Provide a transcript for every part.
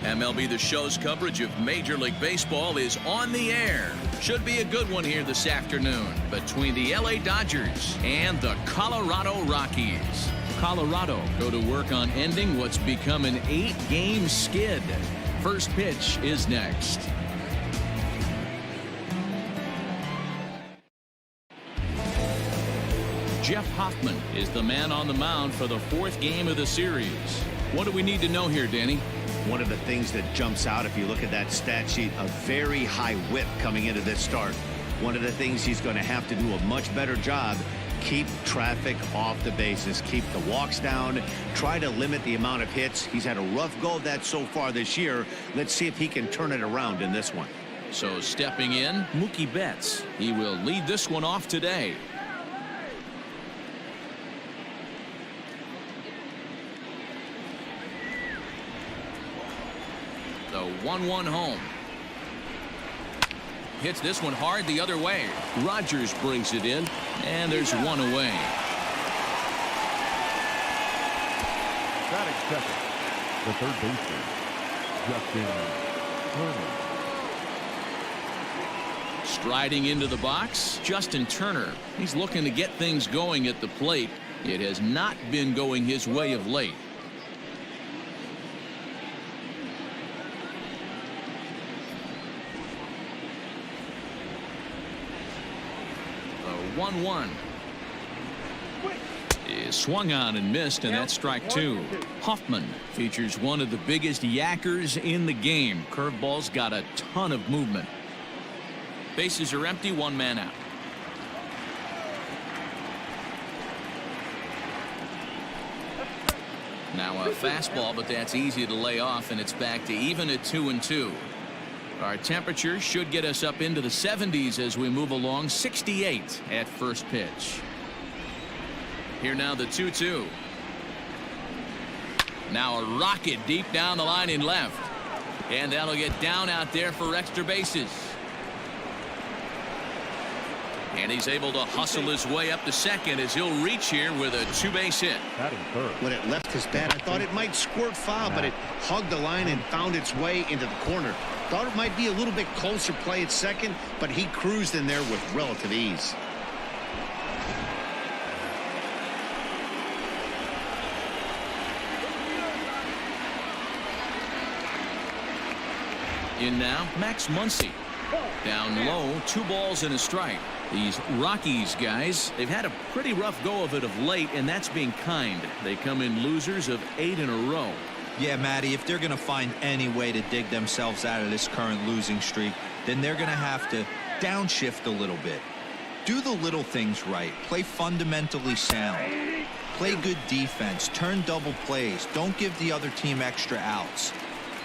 MLB The Show's coverage of Major League Baseball is on the air. Should be a good one here this afternoon between the LA Dodgers and the Colorado Rockies. Colorado go to work on ending what's become an 8-game skid. First pitch is next. Jeff Hoffman is the man on the mound for the 4th game of the series. What do we need to know here, Danny? One of the things that jumps out if you look at that stat sheet, a very high whip coming into this start. One of the things he's going to have to do a much better job, keep traffic off the bases, keep the walks down, try to limit the amount of hits. He's had a rough go of that so far this year. Let's see if he can turn it around in this one. So stepping in, Mookie Betts. He will lead this one off today. The 1-1 home. Hits this one hard the other way. Rogers brings it in, and there's one away. Batting second, the third baseman, Justin Turner. Striding into the box, Justin Turner. He's looking to get things going at the plate. It has not been going his way of late. The 1-1 is swung on and missed, and that's strike 2. Hoffman features one of the biggest yackers in the game. Curveball's got a ton of movement. Bases are empty, 1 man out. Now a fastball, but that's easy to lay off, and it's back to even at 2-2. Our temperature should get us up into the 70s as we move along. 68 at first pitch. Here now the 2-2. Now a rocket deep down the line in left. And that'll get down out there for extra bases. And he's able to hustle his way up to second as he'll reach here with a 2-base hit. When it left his bat, I thought it might squirt foul, but it hugged the line and found its way into the corner. Thought it might be a little bit closer play at second, but he cruised in there with relative ease. In now, Max Muncy. Down low, 2 balls and a strike. These Rockies guys, they've had a pretty rough go of it of late, and that's being kind. They come in losers of 8 in a row. Yeah, Matty, if they're going to find any way to dig themselves out of this current losing streak, then they're going to have to downshift a little bit. Do the little things right. Play fundamentally sound. Play good defense. Turn double plays. Don't give the other team extra outs.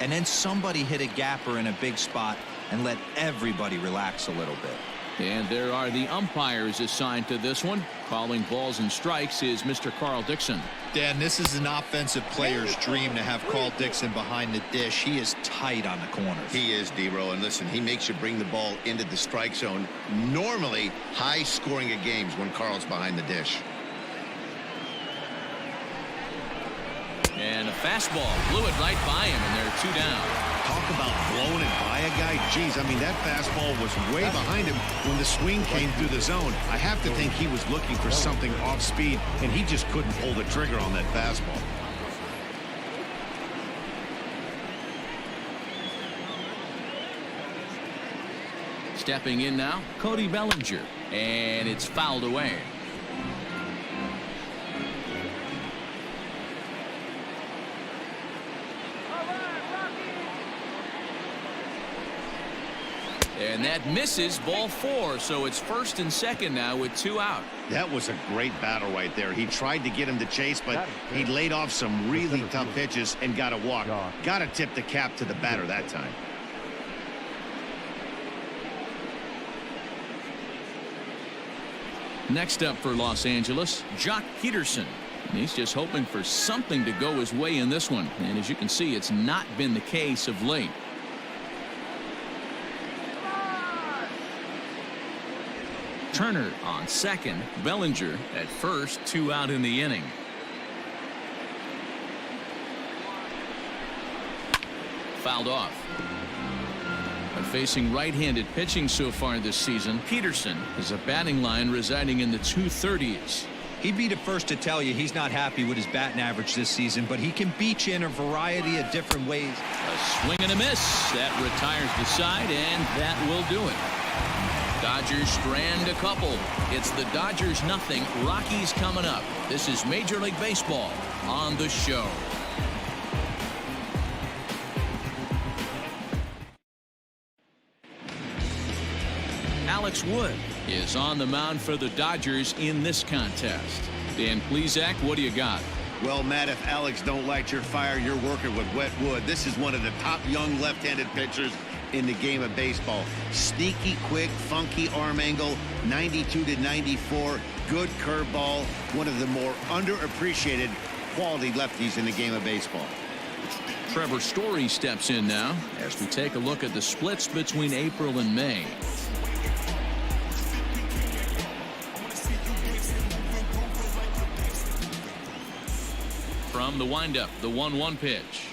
And then somebody hit a gapper in a big spot and let everybody relax a little bit. And there are the umpires assigned to this one. Calling balls and strikes is Mr. Carl Dixon. Dan, this is an offensive player's dream to have Carl Dixon behind the dish. He is tight on the corners. He is, D-Row, and listen, he makes you bring the ball into the strike zone. Normally high scoring of games when Carl's behind the dish. And a fastball blew it right by him, and they're 2 down. Talk about blowing it by a guy. Geez, I mean, that fastball was way behind him when the swing came through the zone. I have to think he was looking for something off speed, and he just couldn't pull the trigger on that fastball. Stepping in now, Cody Bellinger, and it's fouled away. And that misses, ball 4, so it's 1st and 2nd now with 2 out. That was a great battle right there. He tried to get him to chase, but he laid off some really tough pitches and got a walk. Got to tip the cap to the batter that time. Next up for Los Angeles, Jock Peterson. And he's just hoping for something to go his way in this one. And as you can see, it's not been the case of late. Turner on second, Bellinger at first, 2 out in the inning. fouled off. But facing right-handed pitching so far this season, Peterson has a batting line residing in the 230s. He'd be the first to tell you he's not happy with his batting average this season, but he can beat you in a variety of different ways. A swing and a miss. That retires the side, and that will do it. Dodgers strand a couple. It's the Dodgers nothing. Rockies coming up. This is Major League Baseball on the show. Alex Wood is on the mound for the Dodgers in this contest. Dan Plesac, what do you got? Well, Matt, if Alex don't light your fire, you're working with wet wood. This is one of the top young left-handed pitchers in the game of baseball. Sneaky, quick, funky arm angle, 92 to 94, good curveball. One of the more underappreciated quality lefties in the game of baseball. Trevor Story steps in now as we take a look at the splits between April and May. From the windup, the 1-1 pitch.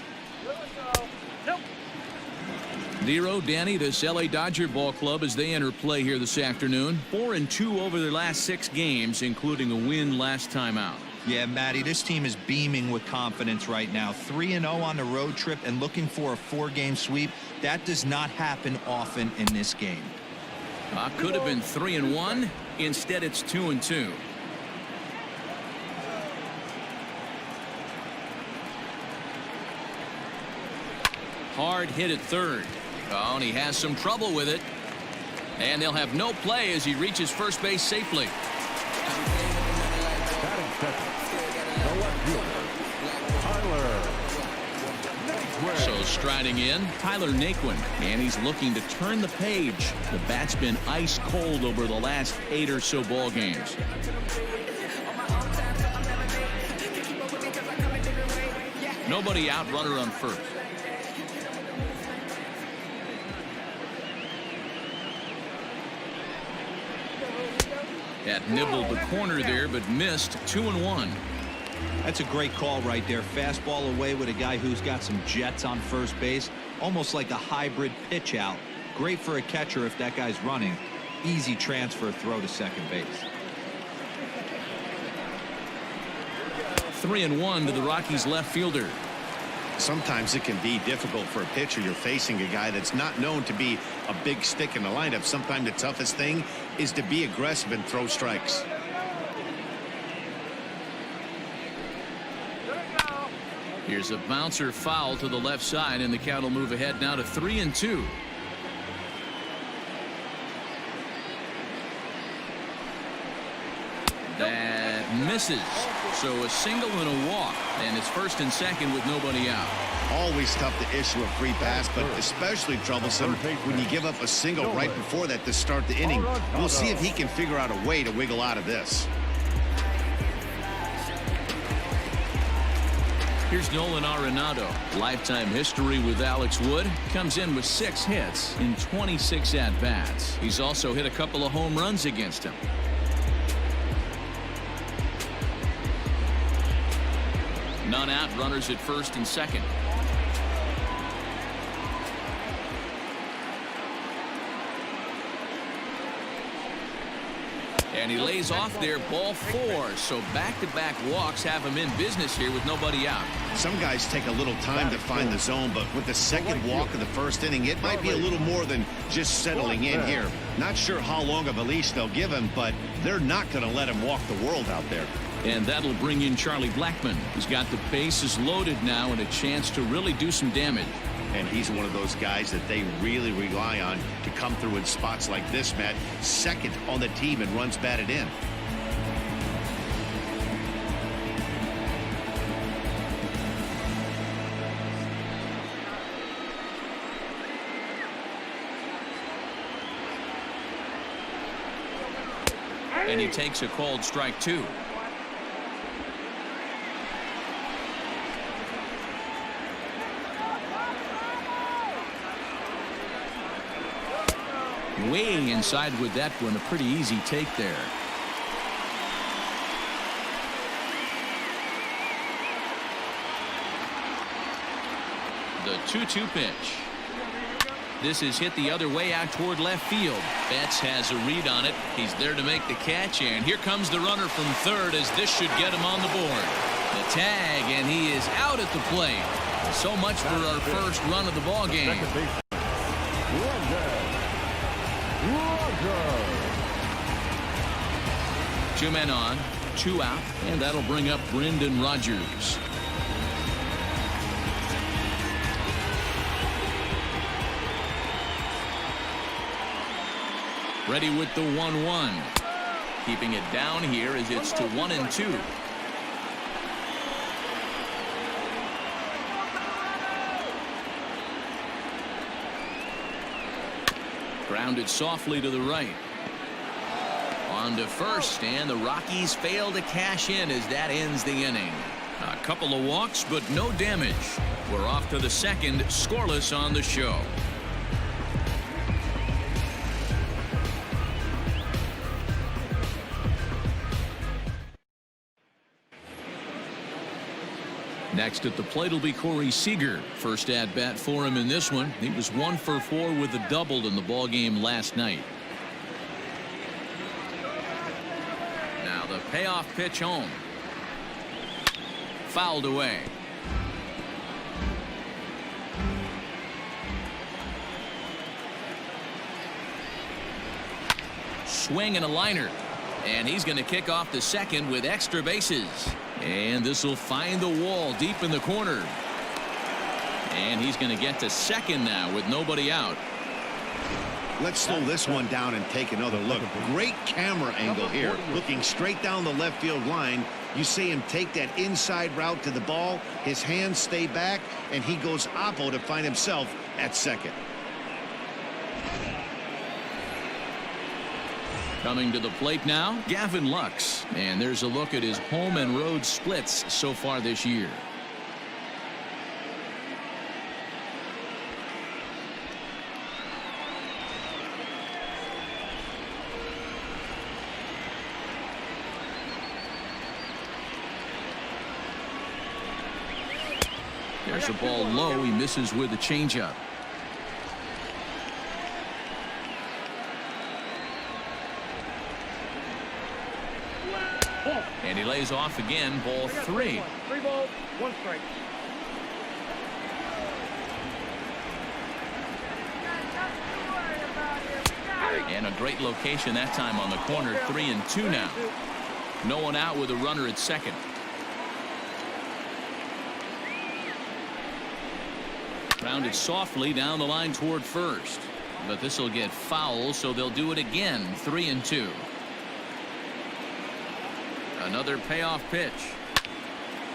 Nero, Danny, this LA Dodger ball club as they enter play here this afternoon. 4-2 over their last 6 games, including a win last time out. Yeah, Matty, this team is beaming with confidence right now. 3-0 on the road trip and looking for a 4-game sweep. That does not happen often in this game. Could have been 3-1. Instead, it's 2-2. Hard hit at third. Oh, and he has some trouble with it. And they'll have no play as he reaches first base safely. Batting second, the left fielder, Tyler. So striding in, Tyler Naquin, and he's looking to turn the page. The bat's been ice cold over the last 8 or so ball games. Nobody out, runner on first. That nibbled the corner there, but missed. 2-1. That's a great call right there. Fastball away with a guy who's got some jets on first base. Almost like a hybrid pitch out. Great for a catcher if that guy's running. Easy transfer throw to second base. 3-1 to the Rockies left fielder. Sometimes it can be difficult for a pitcher. You're facing a guy that's not known to be a big stick in the lineup. Sometimes the toughest thing is to be aggressive and throw strikes. Here's a bouncer foul to the left side, and the count will move ahead now to 3-2. That misses. So a single and a walk, and it's first and second with nobody out. Always tough to issue a free pass, but especially troublesome when you give up a single right before that to start the inning. We'll see if he can figure out a way to wiggle out of this. Here's Nolan Arenado. Lifetime history with Alex Wood. Comes in with 6 hits in 26 at-bats. He's also hit a couple of home runs against him. None out, runners at first and second. And he lays off there, ball 4. So back-to-back walks have him in business here with nobody out. Some guys take a little time to find the zone, but with the second walk of the first inning, it might be a little more than just settling in here. Not sure how long of a leash they'll give him, but they're not going to let him walk the world out there. And that'll bring in Charlie Blackmon, who's got the bases loaded now and a chance to really do some damage. And he's one of those guys that they really rely on to come through in spots like this, Matt. Second on the team and runs batted in. And he takes a called strike 2. Way inside with that one. A pretty easy take there. The 2-2 pitch. This is hit the other way out toward left field. Betts has a read on it. He's there to make the catch, and here comes the runner from third as this should get him on the board. The tag, and he is out at the plate. So much for our first run of the ball game. Two men on, two out, and that'll bring up Brendan Rodgers. Ready with the 1-1. Keeping it down here as it's to 1-2. Grounded softly to the right. On to first, and the Rockies fail to cash in as that ends the inning. A couple of walks, but no damage. We're off to the second, scoreless on the show. Next at the plate will be Corey Seager. First at bat for him in this one. He was 1 for 4 with a double in the ball game last night. Now the payoff pitch home. Fouled away. Swing and a liner. And he's going to kick off the second with extra bases. And this will find the wall deep in the corner. And he's going to get to second now with nobody out. Let's slow this one down and take another look. Great camera angle here. Looking straight down the left field line. You see him take that inside route to the ball. His hands stay back, and he goes oppo to find himself at second. Coming to the plate now, Gavin Lux. And there's a look at his home and road splits so far this year. There's a ball low. He misses with a changeup. And he lays off again. Ball 3. 3 balls, 1 strike. And a great location that time on the corner. 3-2 now. No one out with a runner at second. Grounded softly down the line toward first. But this will get foul, so they'll do it again. 3-2. Another payoff pitch.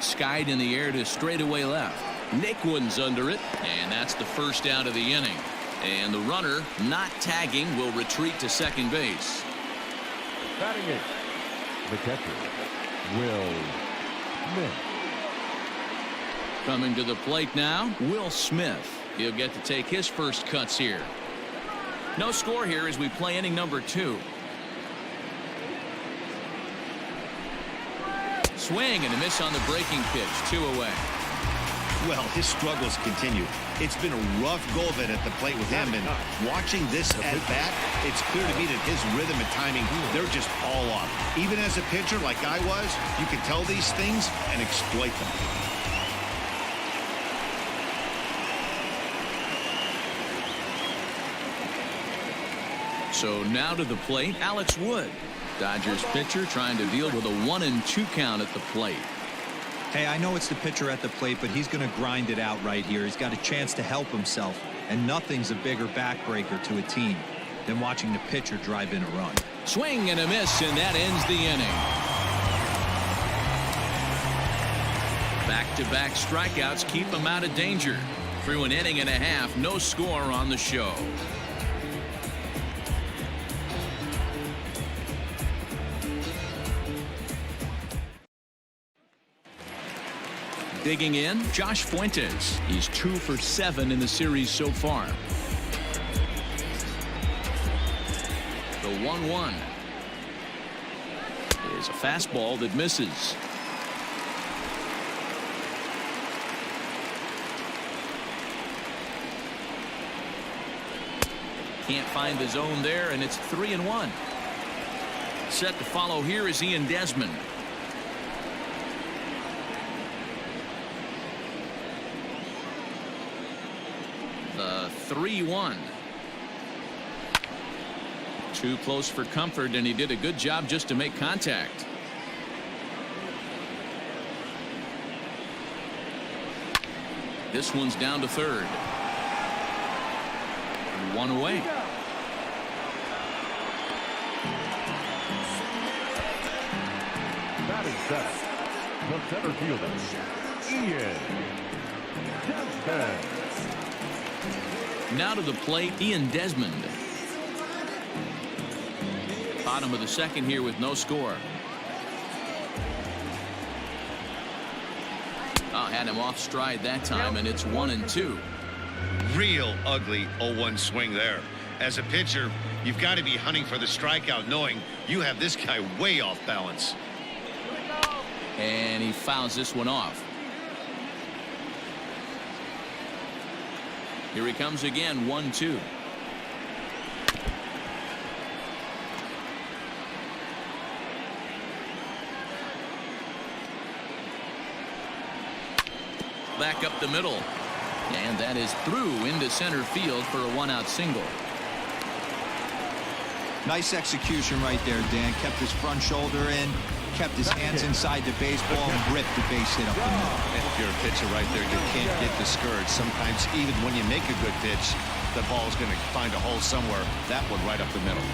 Skied in the air to straightaway left. Naquin's under it, and that's the first out of the inning. And the runner, not tagging, will retreat to second base. Batting it, the catcher, Will Smith. Coming to the plate now, Will Smith. He'll get to take his first cuts here. No score here as we play inning number 2. Swing and a miss on the breaking pitch. 2 away. Well, his struggles continue. It's been a rough go of it at the plate with him, and watching this at bat, it's clear to me that his rhythm and timing, they're just all off. Even as a pitcher like I was, you can tell these things and exploit them. So now to the plate, Alex Wood. Dodgers pitcher trying to deal with a 1-2 count at the plate. Hey, I know it's the pitcher at the plate, but he's going to grind it out right here. He's got a chance to help himself, and nothing's a bigger backbreaker to a team than watching the pitcher drive in a run. Swing and a miss, and that ends the inning. Back-to-back strikeouts keep him out of danger. Through an inning and a half, no score on the show. Digging in, Josh Fuentes. He's 2 for 7 in the series so far. The 1-1 is a fastball that misses. Can't find the zone there, and it's 3-1. Set to follow here is Ian Desmond. The 3-1. Too close for comfort, and he did a good job just to make contact. This one's down to third. One away. Batting seventh, the center fielder, Ian Desmond. Now to the plate, Ian Desmond. Bottom of the second here with no score. Had him off stride that time, and it's 1-2. Real ugly 0-1 swing there. As a pitcher, you've got to be hunting for the strikeout, knowing you have this guy way off balance. And he fouls this one off. Here he comes again, 1-2. Back up the middle. And that is through into center field for a one-out single. Nice execution right there, Dan. Kept his front shoulder in, kept his hands inside the baseball, and ripped the base hit up the middle. And if you're a pitcher right there, you can't get discouraged. Sometimes even when you make a good pitch, the ball's going to find a hole somewhere. That one right up the middle.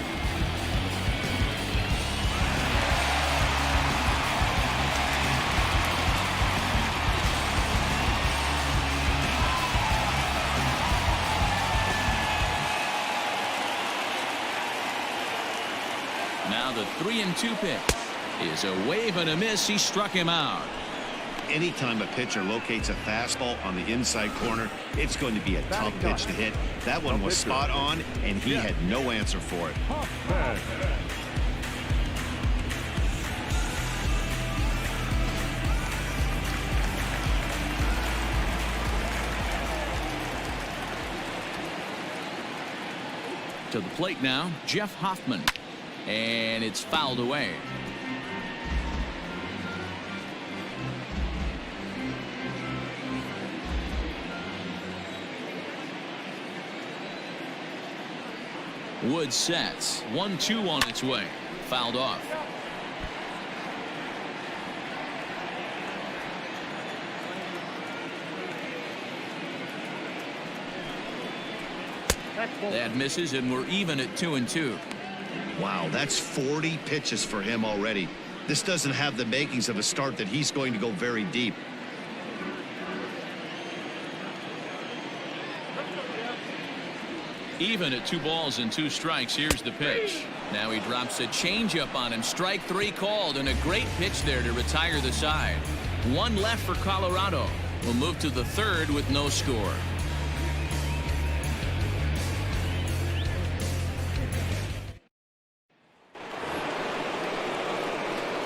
Now the 3-2 pitch is a wave and a miss. He struck him out. Anytime a pitcher locates a fastball on the inside corner, it's going to be a tough pitch to hit. That one was spot on, and he had no answer for it. Hoffman. To the plate now, Jeff Hoffman. And it's fouled away. Wood sets. 1-2 on its way. Fouled off. That misses, and we're even at 2-2. Wow, that's 40 pitches for him already. This doesn't have the makings of a start that he's going to go very deep. Even at 2 balls and 2 strikes. Here's the pitch. Now he drops a changeup on him. Strike 3 called, and a great pitch there to retire the side. 1 left for Colorado. We'll move to the third with no score.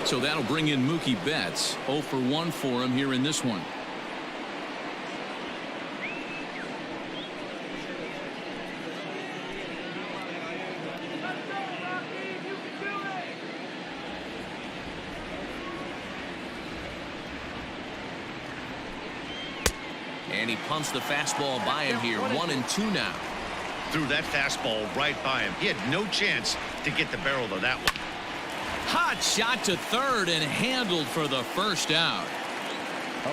So that'll bring in Mookie Betts. 0 for 1 for him here in this one. And he pumps the fastball by him here. 1-2 now. Threw that fastball right by him. He had no chance to get the barrel of that one. Hot shot to third and handled for the first out.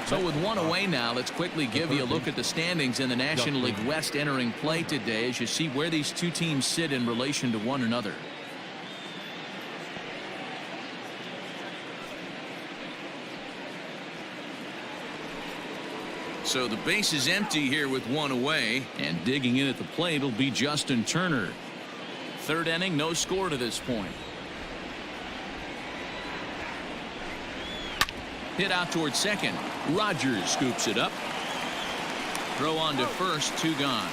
So with 1 away now, let's quickly give you a look at the standings in the National League West entering play today as you see where these two teams sit in relation to one another. So the base is empty here with 1 away, and digging in at the plate will be Justin Turner. 3rd inning, no score to this point. Hit out towards second. Rogers scoops it up. Throw on to first, 2 gone.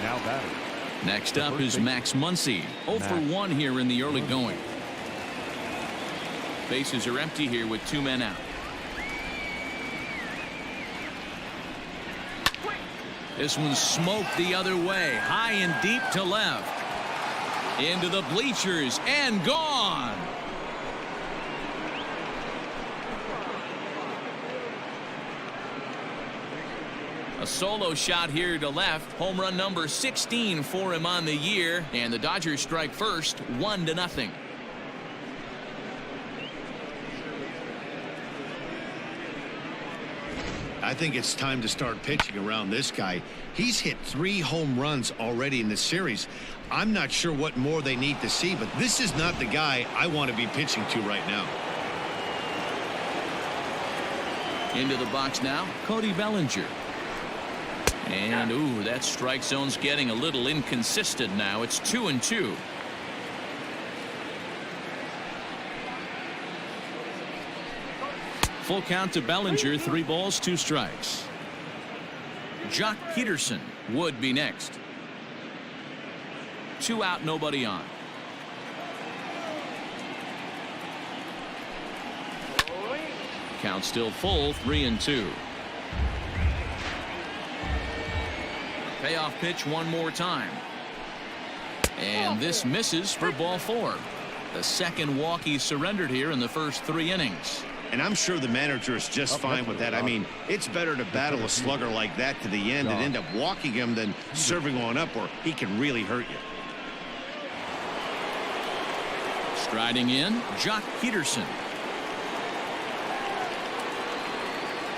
Now batting. Next up is Max Muncy. 0 for 1 here in the early going. Bases are empty here with 2 men out. This one smoked the other way, high and deep to left. Into the bleachers and gone. A solo shot here to left. Home run number 16 for him on the year. And the Dodgers strike first, 1-0. I think it's time to start pitching around this guy. He's hit 3 home runs already in this series. I'm not sure what more they need to see, but this is not the guy I want to be pitching to right now. Into the box now, Cody Bellinger. And, ooh, that strike zone's getting a little inconsistent now. It's 2-2. Full count to Bellinger, 3 balls, 2 strikes. Jock Peterson would be next. 2 out, nobody on. Count still full, 3-2. Payoff pitch one more time. And this misses for ball 4. The second walk he surrendered here in the first 3 innings. And I'm sure the manager is just fine with that. I mean, it's better to battle a slugger like that to the end and end up walking him than serving on up, or he can really hurt you. Striding in, Jock Peterson.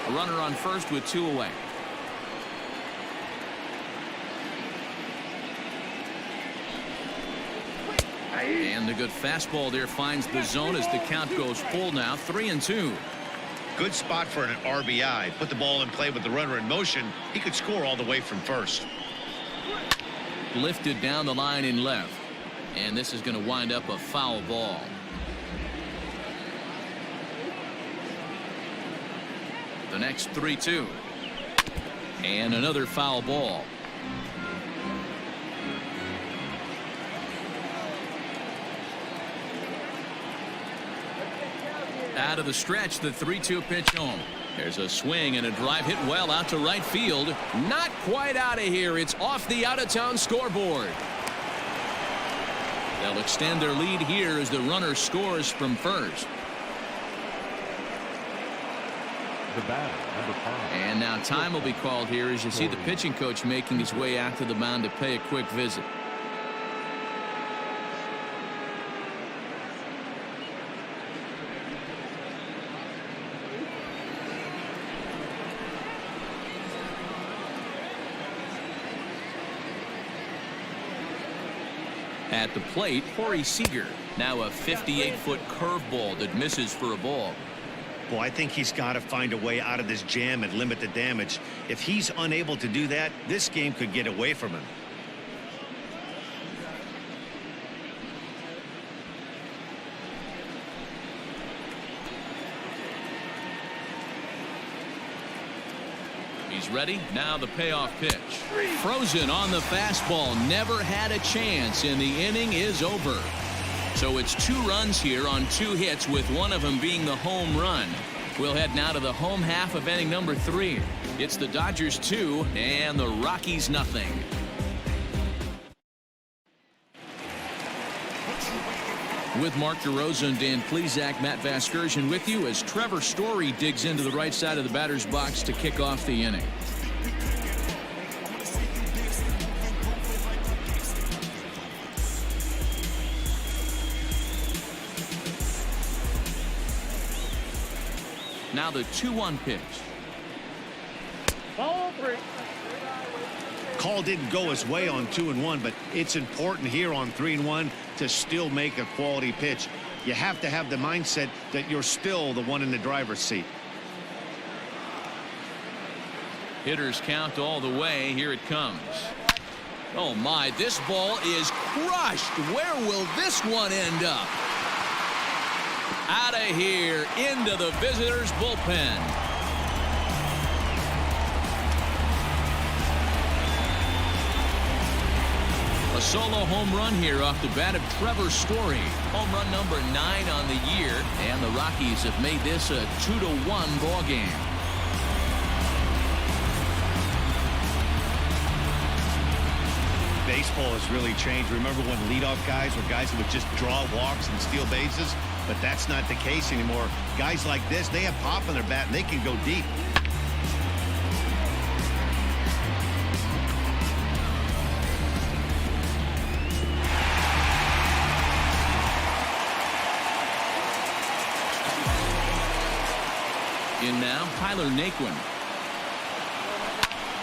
A runner on first with 2 away. And the good fastball there finds the zone as the count goes full now, 3-2. Good spot for an RBI. Put the ball in play with the runner in motion. He could score all the way from first. Lifted down the line in left. And this is going to wind up a foul ball. The next 3-2. And another foul ball. Out of the stretch, the 3-2 pitch home. There's a swing and a drive hit well out to right field. Not quite out of here. It's off the out-of-town scoreboard. They'll extend their lead here as the runner scores from first. The batter, number 5. And now time will be called here as you see the pitching coach making his way out to the mound to pay a quick visit. At the plate, Corey Seager. Now a 58-foot curveball that misses for a ball. Well, I think he's got to find a way out of this jam and limit the damage. If he's unable to do that, this game could get away from him. He's ready. Now the payoff pitch. Frozen on the fastball. Never had a chance, and the inning is over. So it's 2 runs here on 2 hits, with one of them being the home run. We'll head now to the home half of inning number 3. It's the Dodgers 2 and the Rockies nothing. With Mark DeRosa and Dan Plesac, Matt Vasgersian with you as Trevor Story digs into the right side of the batter's box to kick off the inning. Now the 2-1 pitch. Ball 3. Call didn't go his way on 2-1, but it's important here on 3-1 to still make a quality pitch. You have to have the mindset that you're still the one in the driver's seat. Hitters count all the way. Here it comes. Oh my, this ball is crushed. Where will this one end up? Out of here, into the visitors' bullpen. A solo home run here off the bat of Trevor Story. Home run number 9 on the year, and the Rockies have made this a 2-1 ball game. baseball has really changed. Remember when leadoff guys were guys who would just draw walks and steal bases? But that's not the case anymore. Guys like this, they have pop in their bat and they can go deep. In now, Tyler Naquin.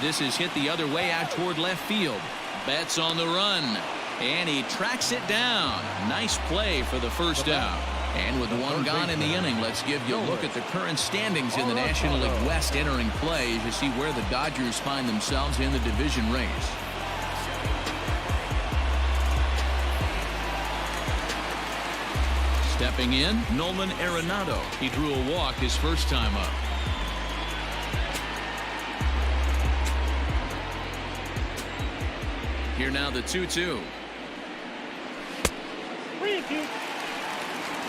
This is hit the other way out toward left field. Betts on the run, and he tracks it down. Nice play for the first out. And with one gone in the inning, let's give you a look at the current standings in the National League West entering play as you see where the Dodgers find themselves in the division race. Stepping in, Nolan Arenado. He drew a walk his first time up. Here now the 2-2.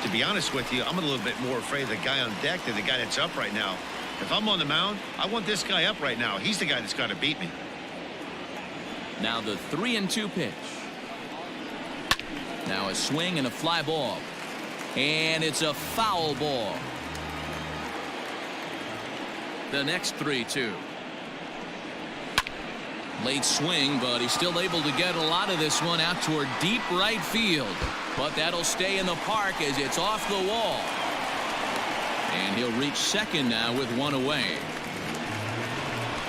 To be honest with you, I'm a little bit more afraid of the guy on deck than the guy that's up right now. If I'm on the mound, I want this guy up right now. He's the guy that's got to beat me. Now the 3-2 pitch. Now a swing and a fly ball. And it's a foul ball. The next 3-2. Late swing, but he's still able to get a lot of this one out toward deep right field. But that'll stay in the park as it's off the wall. And he'll reach second now with one away.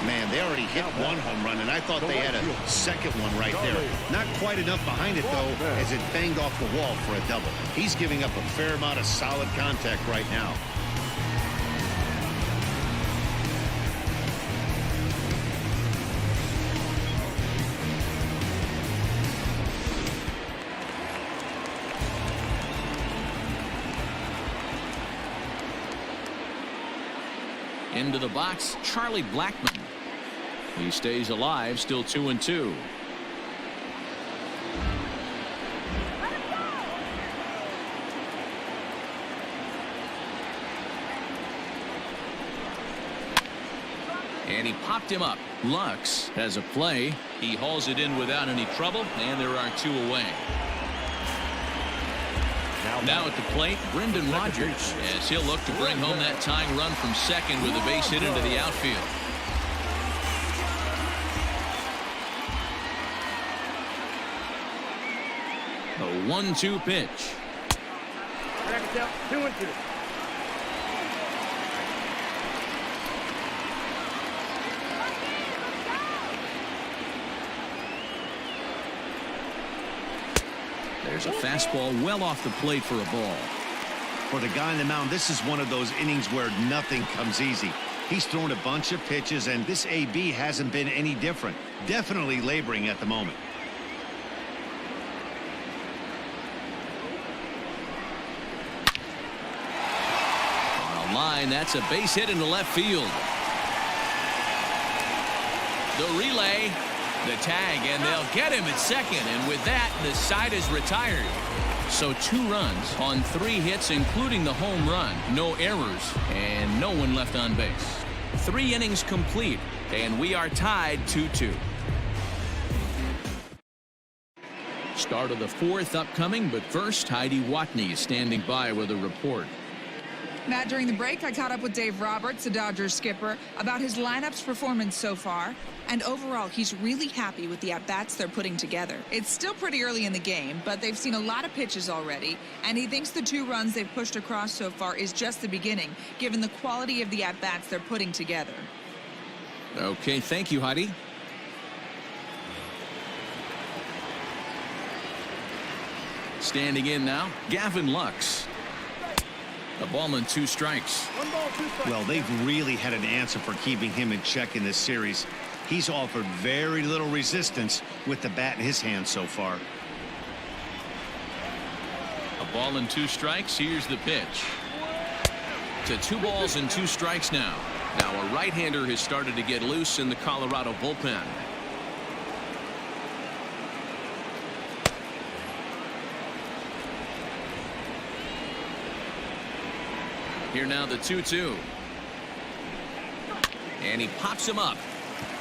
Man, they already hit one home run, and I thought they had a second one right there. Not quite enough behind it, though, as it banged off the wall for a double. He's giving up a fair amount of solid contact right now. Into the box, Charlie Blackmon. He stays alive, still 2-2. And he popped him up. Lux has a play. He hauls it in without any trouble, and there are two away. Now at the plate, Brendan Rodgers, as he'll look to bring home that tying run from second with a base hit into the outfield. A 1-2 pitch. 2-2. There's a fastball well off the plate for a ball. For the guy on the mound, this is one of those innings where nothing comes easy. He's thrown a bunch of pitches, and this AB hasn't been any different. Definitely laboring at the moment. On a line, that's a base hit into left field. The relay. The tag, and they'll get him at second, and with that, the side is retired. So 2 runs on 3 hits, including the home run. No errors, and no one left on base. 3 innings complete, and we are tied 2-2. Start of the 4th upcoming, but first, Heidi Watney is standing by with a report. Matt, during the break, I caught up with Dave Roberts, the Dodgers skipper, about his lineup's performance so far. And overall, he's really happy with the at-bats they're putting together. It's still pretty early in the game, but they've seen a lot of pitches already. And he thinks the 2 runs they've pushed across so far is just the beginning, given the quality of the at-bats they're putting together. Okay, thank you, Heidi. Standing in now, Gavin Lux. A ball and 2 strikes. 1 ball, 2 strikes. Well, they've really had an answer for keeping him in check in this series. He's offered very little resistance with the bat in his hand so far. A ball and 2 strikes. Here's the pitch. To 2 balls and 2 strikes now. Now a right-hander has started to get loose in the Colorado bullpen. Here now the 2-2. And he pops him up,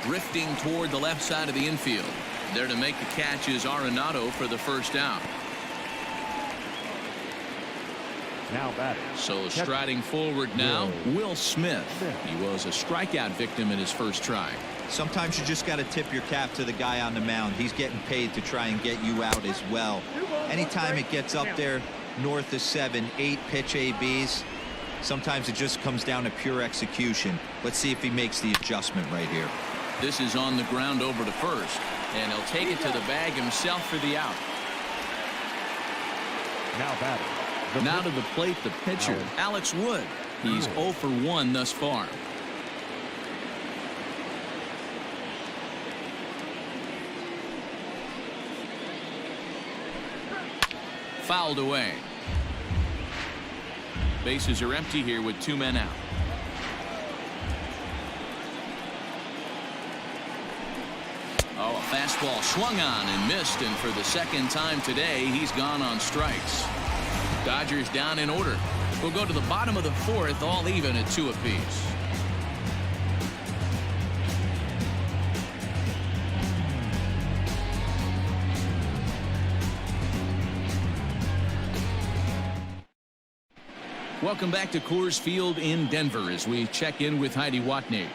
drifting toward the left side of the infield. There to make the catch is Arenado for the first out. Now batting. So striding forward now, Will Smith. He was a strikeout victim in his first try. Sometimes you just got to tip your cap to the guy on the mound. He's getting paid to try and get you out as well. Anytime it gets up there north of 7, 8 pitch ABs, sometimes it just comes down to pure execution. Let's see if he makes the adjustment right here. This is on the ground over to first, and he'll take it to the bag himself for the out. Now batting. Now to the plate, the pitcher, Alex Wood. He's 0 for 1 thus far. Fouled away. Bases are empty here with 2 men out. Oh, a fastball swung on and missed, and for the second time today, he's gone on strikes. Dodgers down in order. We'll go to the bottom of the 4th, all even at 2 apiece. Welcome back to Coors Field in Denver as we check in with Heidi Watney.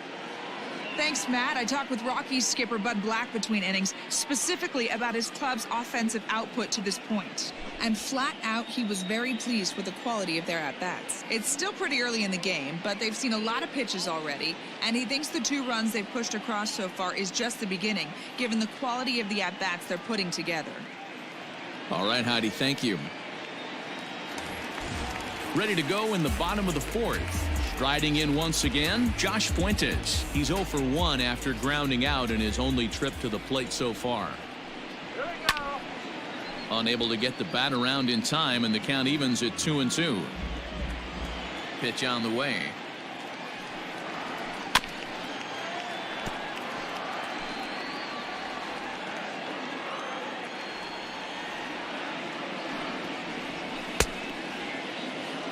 Thanks, Matt. I talked with Rockies skipper Bud Black between innings, specifically about his club's offensive output to this point. And flat out, he was very pleased with the quality of their at-bats. It's still pretty early in the game, but they've seen a lot of pitches already, and he thinks the 2 runs they've pushed across so far is just the beginning, given the quality of the at-bats they're putting together. All right, Heidi, thank you. Ready to go in the bottom of the 4th. Striding in once again, Josh Fuentes. He's 0 for 1 after grounding out in his only trip to the plate so far. Unable to get the bat around in time, and the count evens at 2-2. Pitch on the way.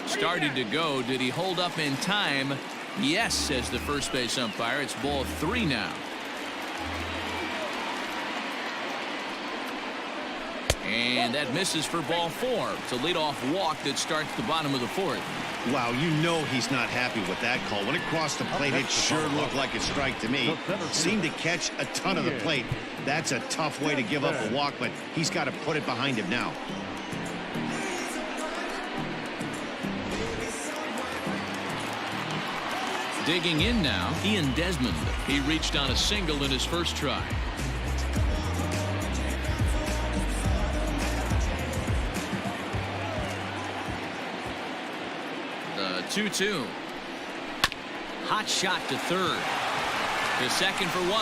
Started to go. Did he hold up in time? Yes, says the first base umpire. It's ball 3 now. And that misses for ball 4. It's a leadoff walk that starts the bottom of the 4th. Wow, you know he's not happy with that call. When it crossed the plate, it sure looked like a strike to me. Seemed to catch a ton of the plate. That's a tough way to give up a walk, but he's got to put it behind him now. Digging in now, Ian Desmond. He reached on a single in his first try. The 2-2. Hot shot to third. To second for 1.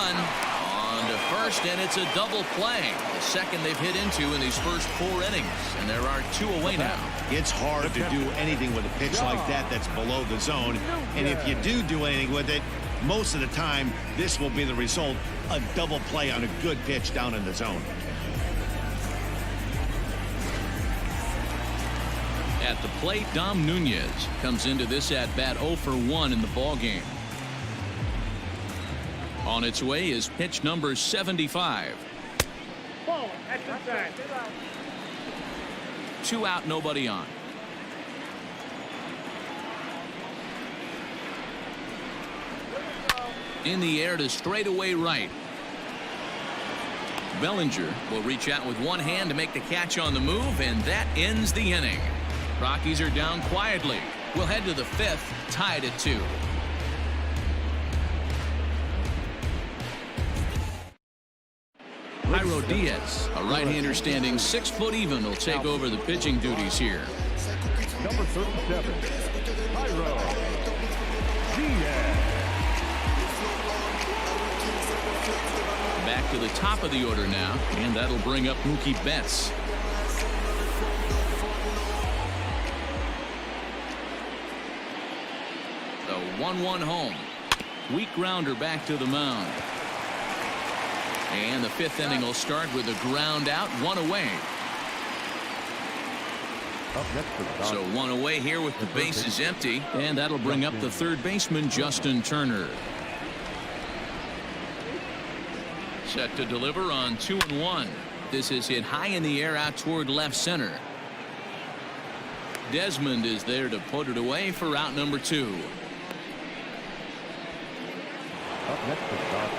On to first, and it's a double play. The second they've hit into in these first 4 innings. And there are 2 away now. It's hard to do anything with a pitch like that that's below the zone. And if you do anything with it, most of the time, this will be the result. A double play on a good pitch down in the zone. At the plate, Dom Nunez comes into this at-bat 0 for 1 in the ballgame. On its way is pitch number 75. Ball at the back. 2 out, nobody on. In the air to straightaway right. Bellinger will reach out with one hand to make the catch on the move, and that ends the inning. Rockies are down quietly. We'll head to the 5th, tied at 2. Jairo Diaz, a right-hander standing 6 foot even, will take over the pitching duties here. Number 37, Jairo Diaz. Back to the top of the order now, and that'll bring up Mookie Betts. The 1-1 home. Weak grounder back to the mound. And the 5th inning will start with a ground out, 1 away. So 1 away here with the bases empty, and that'll bring up the 3rd baseman, Justin Turner. Set to deliver on 2-1. This is hit high in the air out toward left center. Desmond is there to put it away for out number 2. Up next to start.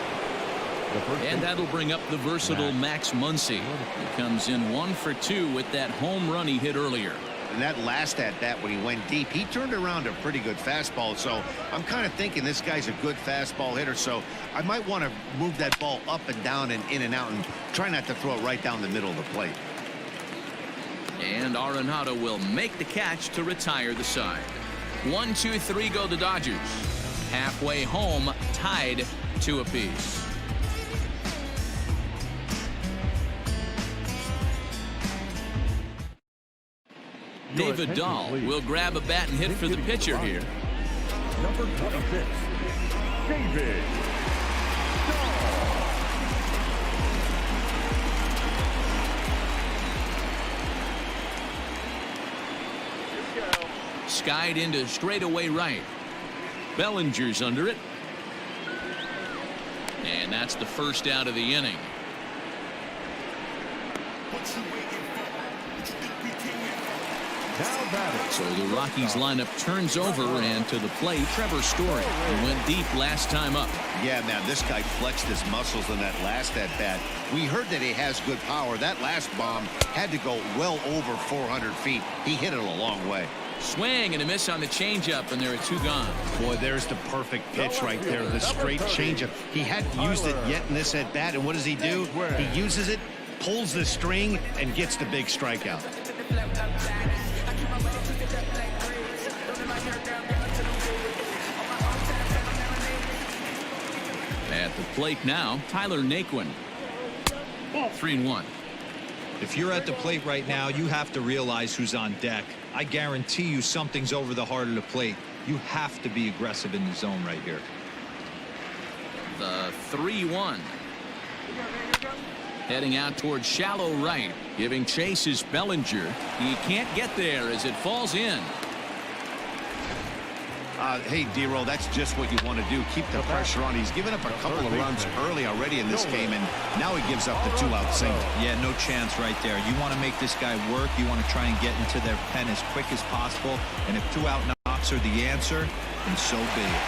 And that'll bring up the versatile Max Muncy. He comes in 1 for 2 with that home run he hit earlier. And that last at bat when he went deep, he turned around a pretty good fastball. So I'm kind of thinking this guy's a good fastball hitter. So I might want to move that ball up and down and in and out and try not to throw it right down the middle of the plate. And Arenado will make the catch to retire the side. 1, 2, 3 go the Dodgers. Halfway home, tied 2 apiece. David Dahl will grab a bat and hit for the pitcher here. Number 26, David Dahl. Skied into straightaway right. Bellinger's under it. And that's the first out of the inning. So the Rockies lineup turns over, and to the plate, Trevor Story. He went deep last time up. Yeah, man, this guy flexed his muscles in that last at bat. We heard that he has good power. That last bomb had to go well over 400 feet. He hit it a long way. Swing and a miss on the changeup, and there are 2 gone. Boy, there's the perfect pitch right there. The straight changeup. He hadn't used it yet in this at bat, and what does he do? He uses it, pulls the string, and gets the big strikeout. At the plate now, Tyler Naquin. 3-1. If you're at the plate right now, you have to realize who's on deck. I guarantee you something's over the heart of the plate. You have to be aggressive in the zone right here. The 3-1. Heading out towards shallow right. Giving chase is Bellinger. He can't get there as it falls in. Hey, D-Roll, that's just what you want to do. Keep the pressure on. He's given up a couple of runs early already in this game, and now he gives up the 2-out single. Yeah, no chance right there. You want to make this guy work. You want to try and get into their pen as quick as possible. And if 2-out knocks are the answer, then so be it.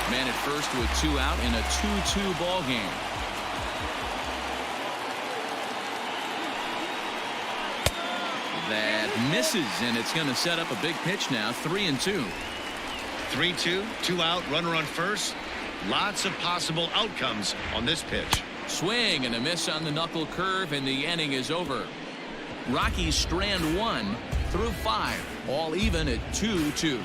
Man at first with 2 out in a 2-2 ball game. That misses, and it's going to set up a big pitch now. 3-2. 3-2, 2 out, runner on first. Lots of possible outcomes on this pitch. Swing and a miss on the knuckle curve, and the inning is over. Rockies strand 1 through 5, all even at 2-2.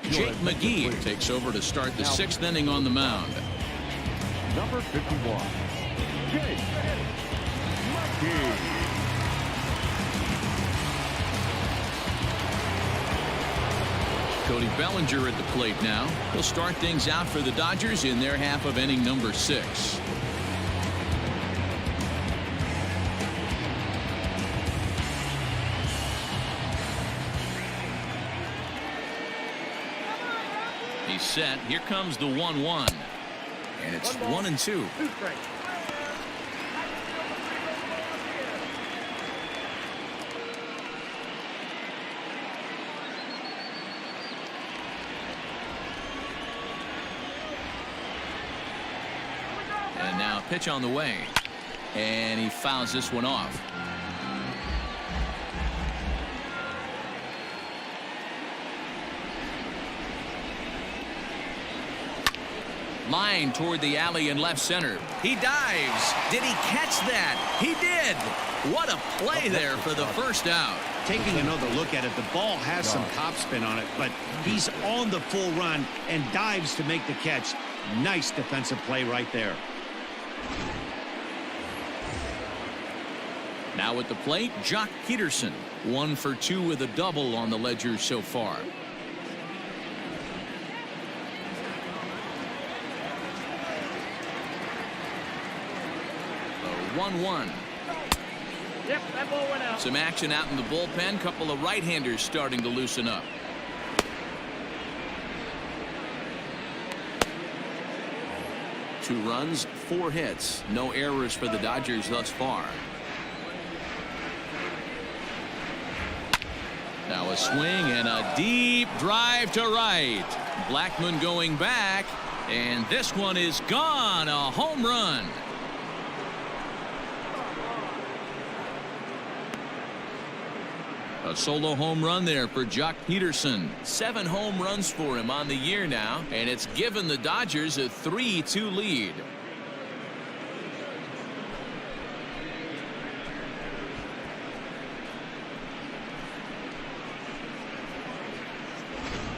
Jake McGee takes over to start the 6th inning on the mound. Number 51, Jake McGee. Cody Bellinger at the plate now. He'll start things out for the Dodgers in their half of inning number 6. He's set. Here comes the 1-1. And it's 1-2. And now pitch on the way. And he fouls this one off. Line toward the alley in left center. He dives. Did he catch that? He did. What a play there for the first out. Taking another look at it, the ball has some topspin on it, but he's on the full run and dives to make the catch. Nice defensive play right there. Now at the plate, Jock Peterson. 1 for 2 with a double on the ledger so far. 1-1. Yep, that ball went out. Some action out in the bullpen. Couple of right-handers starting to loosen up. Two runs, 4 hits. No errors for the Dodgers thus far. Now a swing and a deep drive to right. Blackman going back, and this one is gone. A home run. A solo home run there for Jock Peterson. 7 home runs for him on the year now, and it's given the Dodgers a 3-2 lead.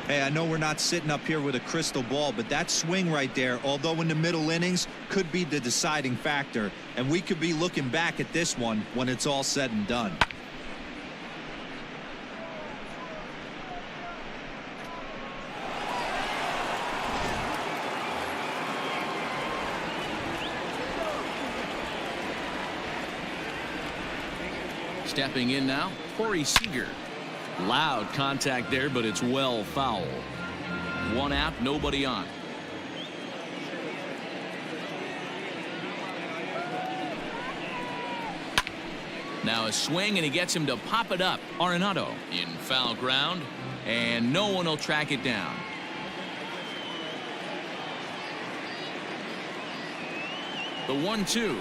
Hey, I know we're not sitting up here with a crystal ball, but that swing right there, although in the middle innings, could be the deciding factor, and we could be looking back at this one when it's all said and done. Stepping in now, Corey Seager. Loud contact there, but it's well foul. 1 out, nobody on. Now a swing, and he gets him to pop it up. Arenado in foul ground, and no one will track it down. The 1-2.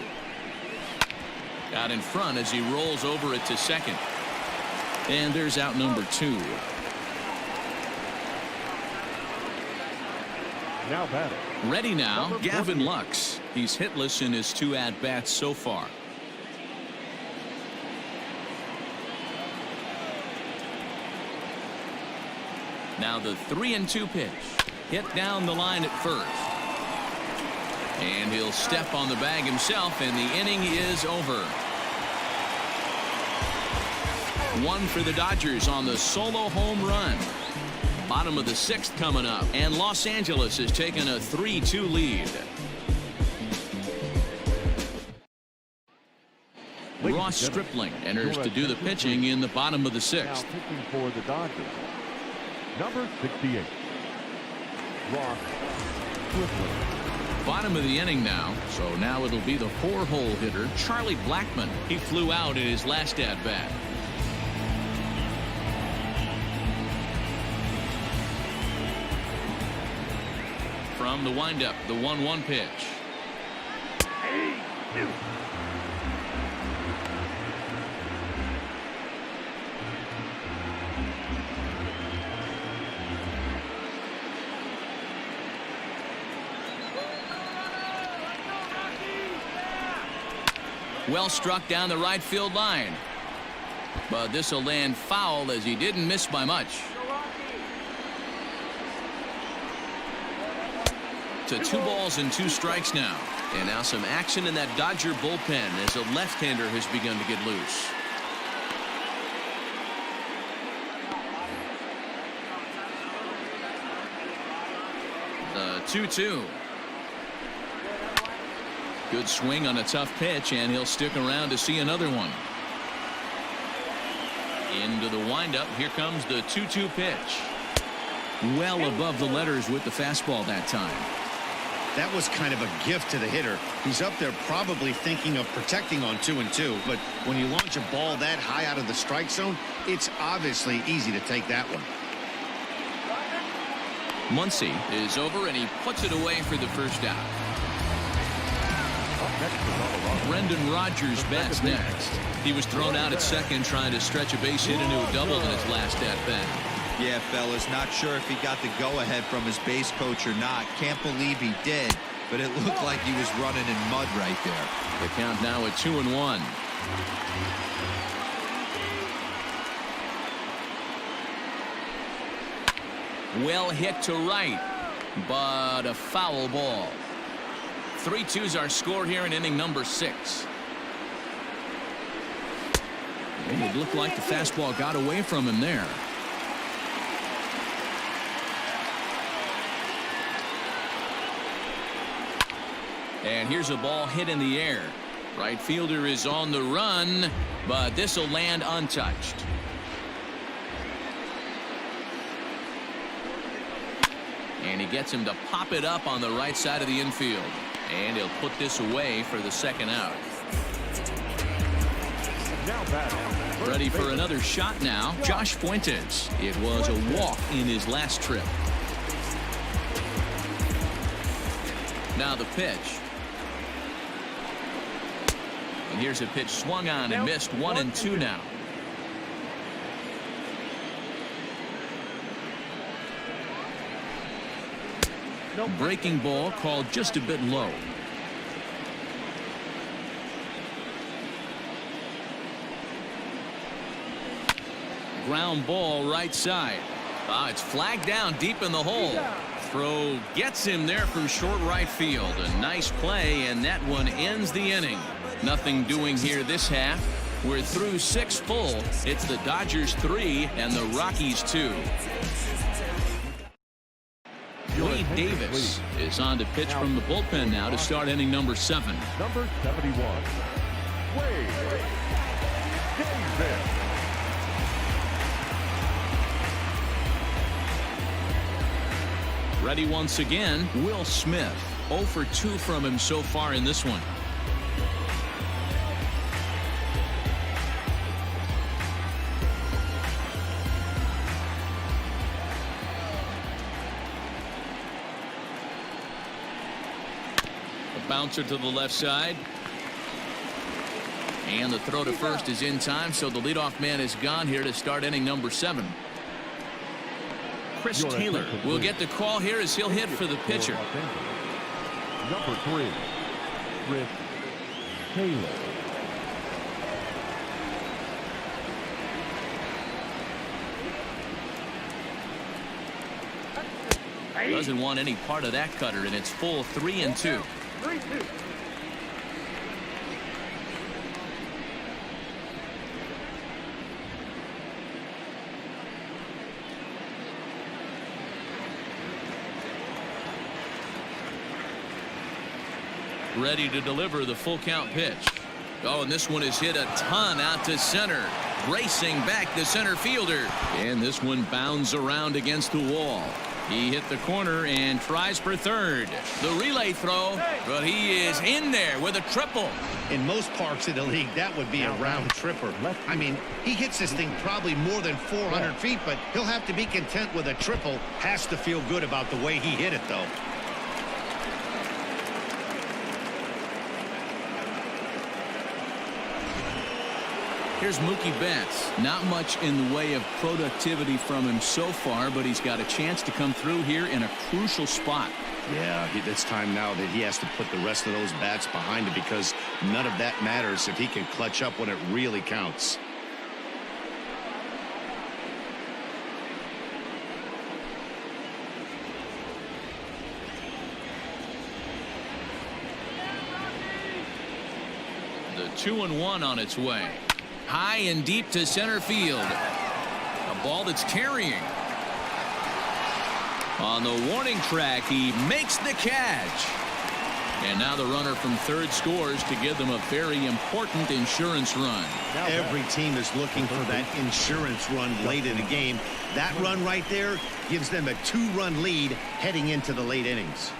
Out in front as he rolls over it to second. And there's out number 2. Now batting. Ready now, Gavin Lux. He's hitless in his 2 at-bats so far. Now the 3-2 pitch. Hit down the line at first. And he'll step on the bag himself, and the inning is over. 1 for the Dodgers on the solo home run. Bottom of the 6th coming up, and Los Angeles has taken a 3-2 lead. Ross Stripling enters to do the pitching in the bottom of the 6th. Now pitching for the Dodgers, number 68, Ross Stripling. Bottom of the inning now, so now it'll be the 4-hole hitter, Charlie Blackman. He flew out in his last at-bat. From the windup, the 1-1 pitch. Well struck down the right field line. But this will land foul as he didn't miss by much. To 2 balls and 2 strikes now. And now some action in that Dodger bullpen as a left-hander has begun to get loose. The 2-2. Good swing on a tough pitch, and he'll stick around to see another one. Into the windup. Here comes the 2-2 pitch. Well above the letters with the fastball that time. That was kind of a gift to the hitter. He's up there probably thinking of protecting on 2-2, but when you launch a ball that high out of the strike zone, it's obviously easy to take that one. Muncy is over, and he puts it away for the first out. Brendan Rodgers bats next. He was thrown out at second trying to stretch a base hit into a double in his last at-bat. Yeah, fellas, not sure if he got the go-ahead from his base coach or not. Can't believe he did, but it looked like he was running in mud right there. The count now at 2-1. Well hit to right, but a foul ball. 3-2s are scored here in inning number 6. And it looked like the fastball got away from him there. And here's a ball hit in the air. Right fielder is on the run, but this will land untouched. And he gets him to pop it up on the right side of the infield. And he'll put this away for the second out. Now batting. Ready for another shot now, Josh Fuentes. It was a walk in his last trip. Now the pitch. And here's a pitch swung on and missed. 1-2 now. Breaking ball called just a bit low. Ground ball right side. It's flagged down deep in the hole. Throw gets him there from short right field. A nice play, and that one ends the inning. Nothing doing here this half. We're through 6 full. It's the Dodgers 3 and the Rockies 2. Wade Davis is on to pitch from the bullpen now to start inning number 7. Number 71, Wade Davis. Ready once again, Will Smith. 0 for 2 from him so far in this one. Bouncer to the left side. And the throw to first is in time, so the leadoff man is gone here to start inning number 7. Chris Taylor will get the call here as he'll hit for the pitcher. Number 3, Chris Taylor. Doesn't want any part of that cutter, and it's full 3-2. 3-2. Ready to deliver the full count pitch. Oh, and this one is hit a ton out to center. Racing back the center fielder. And this one bounds around against the wall. He hit the corner and tries for third. The relay throw, but he is in there with a triple. In most parks of the league, that would be a round tripper. I mean, he hits this thing probably more than 400 feet, but he'll have to be content with a triple. Has to feel good about the way he hit it, though. Here's Mookie Betts. Not much in the way of productivity from him so far, but he's got a chance to come through here in a crucial spot. Yeah, it's time now that he has to put the rest of those bats behind him, because none of that matters if he can clutch up when it really counts. The 2-1 on its way. High and deep to center field. A ball that's carrying. On the warning track, he makes the catch. And now the runner from third scores to give them a very important insurance run. Every team is looking for that insurance run late in the game. That run right there gives them a 2-run lead heading into the late innings.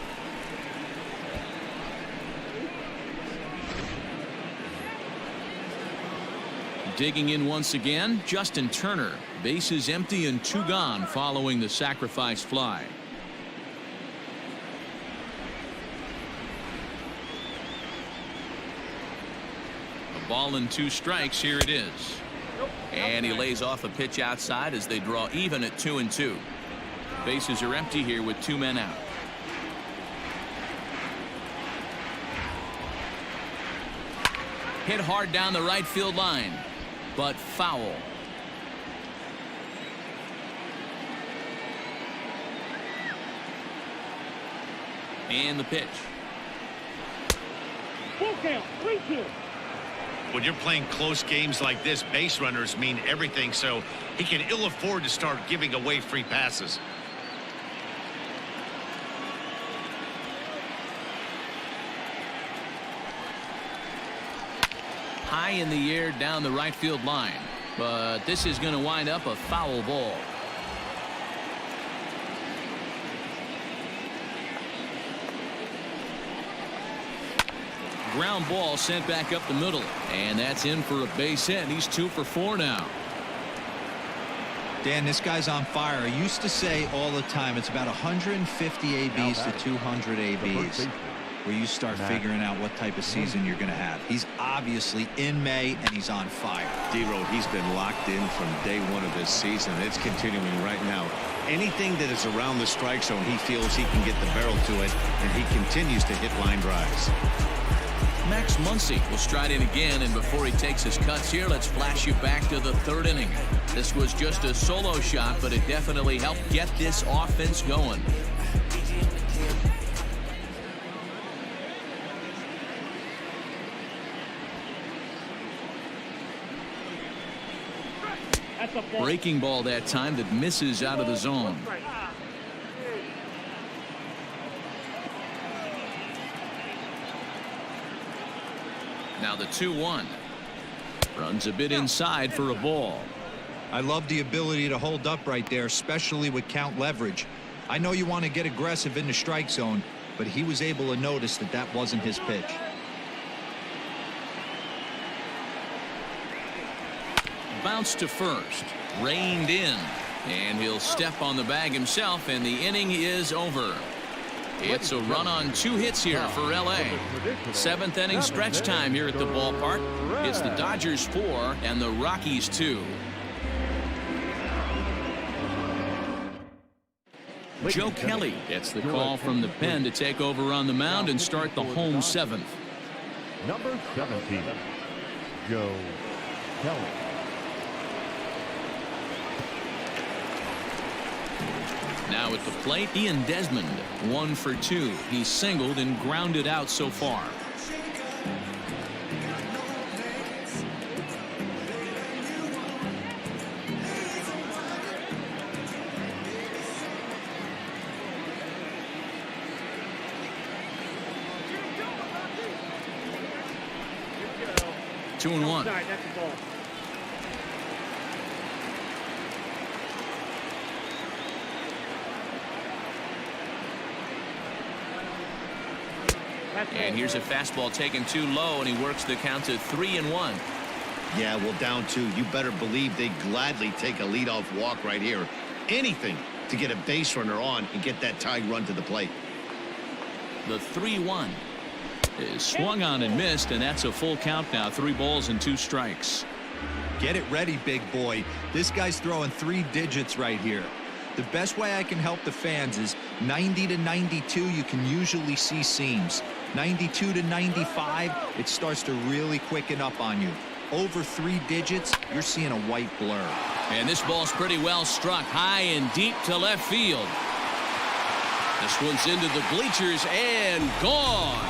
Digging in once again, Justin Turner. Bases empty and 2 gone following the sacrifice fly. A ball and 2 strikes. Here it is. And he lays off a pitch outside as they draw even at 2-2. Bases are empty here with 2 men out. Hit hard down the right field line, but foul. And the pitch. Full count, 3-2. When you're playing close games like this, base runners mean everything, so he can ill afford to start giving away free passes. high in the air down the right field line. But this is going to wind up a foul ball. Ground ball sent back up the middle, and that's in for a base hit. He's 2 for 4 now. Dan, this guy's on fire. I used to say all the time it's about 150 ABs to 200 ABs where you start figuring out what type of season you're going to have. He's obviously in May, and he's on fire. D-Road, he's been locked in from day one of this season. It's continuing right now. Anything that is around the strike zone, he feels he can get the barrel to it, and he continues to hit line drives. Max Muncy will stride in again, and before he takes his cuts here, let's flash you back to the 3rd inning. This was just a solo shot, but it definitely helped get this offense going. Breaking ball that time that misses out of the zone. Now the 2-1. Runs a bit inside for a ball. I love the ability to hold up right there, especially with count leverage. I know you want to get aggressive in the strike zone, but he was able to notice that that wasn't his pitch. Bounce to first. Reined in. And he'll step on the bag himself, and the inning is over. It's a run on 2 hits here for LA. 7th inning stretch time here at the ballpark. It's the Dodgers 4 and the Rockies 2. Joe Kelly gets the call from the pen to take over on the mound and start the home 7th. Number 17, Joe Kelly. Now at the plate, Ian Desmond, 1 for 2. He's singled and grounded out so far. Two and 1. And here's a fastball taken too low, and he works the count to 3-1. Yeah, well, down 2. You better believe they gladly take a leadoff walk right here. Anything to get a base runner on and get that tying run to the plate. The 3-1 is swung on and missed, and that's a full count now. 3 balls and 2 strikes. Get it ready, big boy. This guy's throwing 3 digits right here. The best way I can help the fans is 90 to 92, you can usually see seams. 92 to 95, it starts to really quicken up on you. Over 3 digits, you're seeing a white blur. And this ball's pretty well struck high and deep to left field. This one's into the bleachers and gone.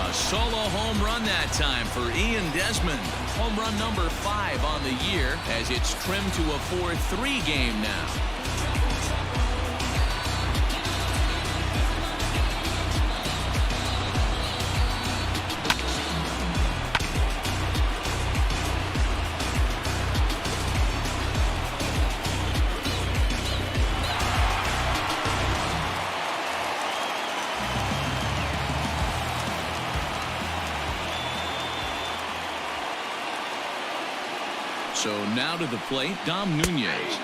A solo home run that time for Ian Desmond. Home run number 5 on the year as it's trimmed to a 4-3 game now. So now to the plate, Dom Nunez.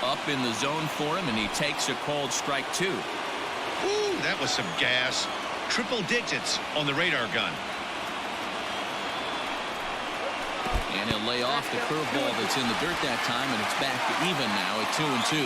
Up in the zone for him, and he takes a called strike 2. Ooh, that was some gas. Triple digits on the radar gun. And he'll lay off the curveball that's in the dirt that time, and it's back to even now at 2-2.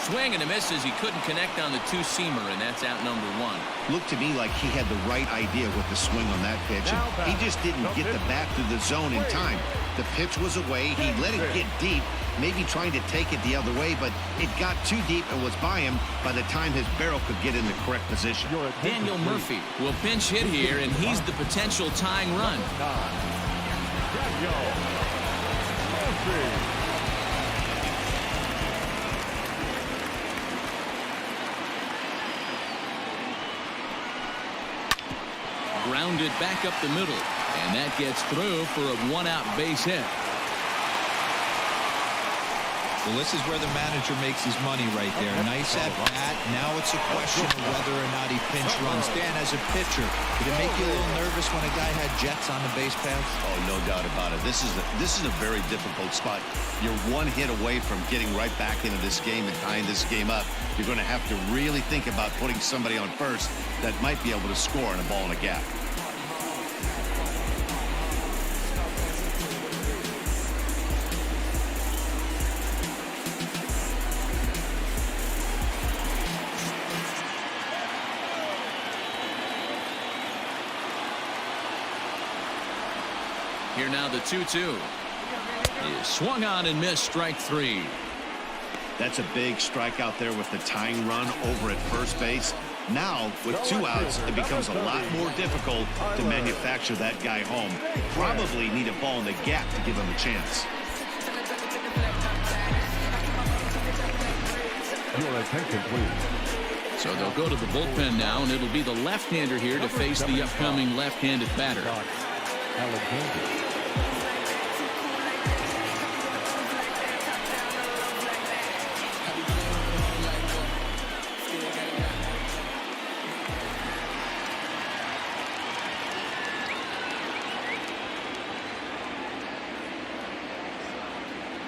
Swing and a miss as he couldn't connect on the 2-seamer, and that's out number 1. Looked to me like he had the right idea with the swing on that pitch. He just didn't get the bat through the zone in time. The pitch was away. He let it get deep, maybe trying to take it the other way, but it got too deep and was by him by the time his barrel could get in the correct position. Daniel Murphy will pinch hit here, and he's the potential tying run. Daniel Murphy. grounded back up the middle, and that gets through for a one-out base hit. Well, this is where the manager makes his money right there. Nice at bat. Now it's a question of whether or not he pinch runs. Dan, as a pitcher, did it make you a little nervous when a guy had jets on the base paths? Oh, no doubt about it. This is a very difficult spot. You're one hit away from getting right back into this game and tying this game up. You're going to have to really think about putting somebody on first that might be able to score on a ball in a gap. Here now the 2-2. Is swung on and missed, strike three. That's a big strikeout there with the tying run over at first base. Now, with 2 outs, it becomes a lot more difficult to manufacture that guy home. Probably need a ball in the gap to give him a chance. Your attention, please. So they'll go to the bullpen now, and it'll be the left-hander here to face the upcoming left-handed batter. Alexander.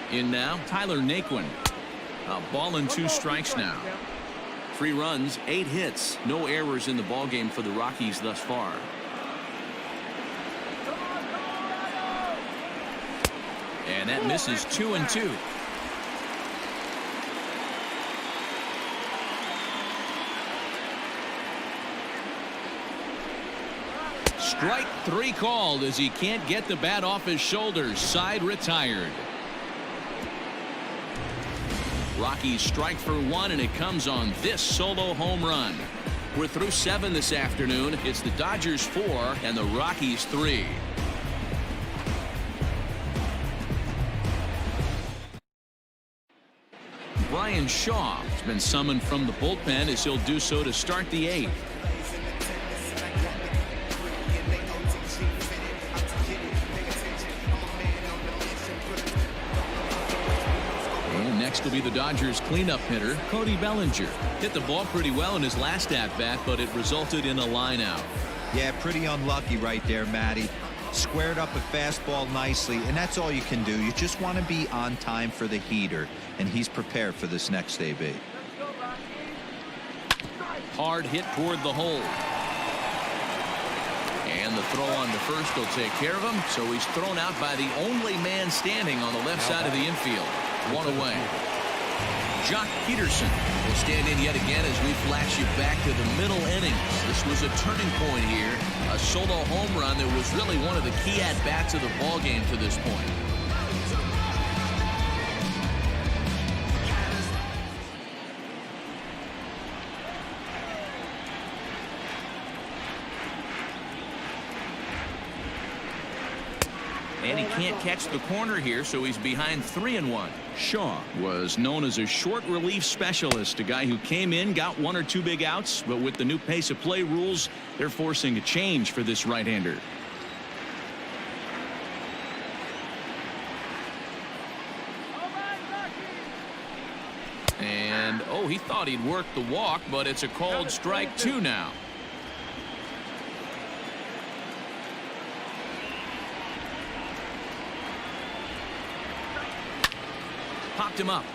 In now, Tyler Naquin. A ball and 2 strikes now. 3 runs, 8 hits, no errors in the ballgame for the Rockies thus far. And that misses 2-2. Strike 3 called as he can't get the bat off his shoulders. Side retired. Rockies strike for 1, and it comes on this solo home run. We're through 7 this afternoon. It's the Dodgers 4 and the Rockies 3. Brian Shaw has been summoned from the bullpen as he'll do so to start the 8th. And next will be the Dodgers cleanup hitter, Cody Bellinger. Hit the ball pretty well in his last at-bat, but it resulted in a line out. Yeah, pretty unlucky right there, Matty. Squared up a fastball nicely, and that's all you can do. You just want to be on time for the heater, and he's prepared for this next AB. Hard hit toward the hole. And the throw on to first will take care of him, so he's thrown out by the only man standing on the left side of the infield. 1 away. Jock Peterson will stand in yet again as we flash you back to the middle innings. This was a turning point here. A solo home run that was really one of the key at-bats of the ballgame to this point. And he can't catch the corner here, so he's behind 3-1. Shaw was known as a short relief specialist, a guy who came in, got 1 or 2 big outs, but with the new pace of play rules, they're forcing a change for this right-hander. And, oh, he thought he'd work the walk, but it's a called strike 2 now. Popped him up.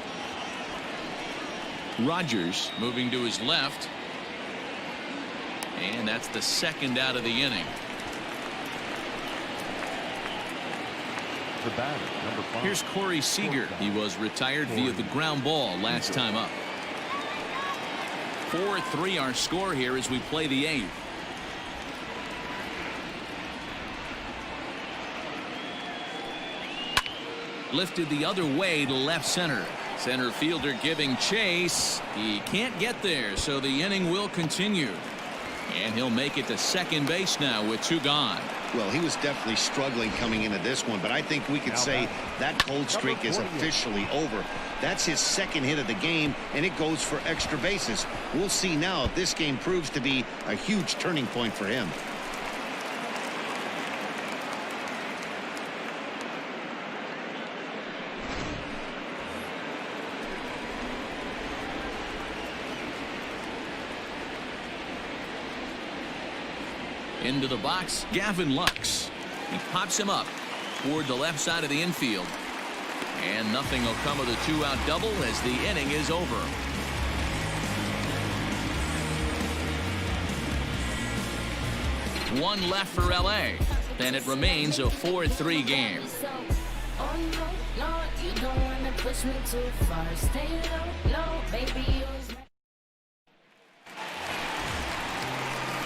Rogers moving to his left. And that's the 2nd out of the inning. The batter, number 5. Here's Corey Seager. He was retired via the ground ball last time up. 4-3 our score here as we play the 8th. Lifted the other way to left center. Center fielder giving chase. He can't get there, so the inning will continue. And he'll make it to second base now with 2 gone. Well, he was definitely struggling coming into this one, but I think we could say that cold streak is officially over. That's his 2nd hit of the game, and it goes for extra bases. We'll see now if this game proves to be a huge turning point for him. Into the box, Gavin Lux. He pops him up toward the left side of the infield. And nothing will come of the two-out double as the inning is over. One left for L.A. Then it remains a 4-3 game.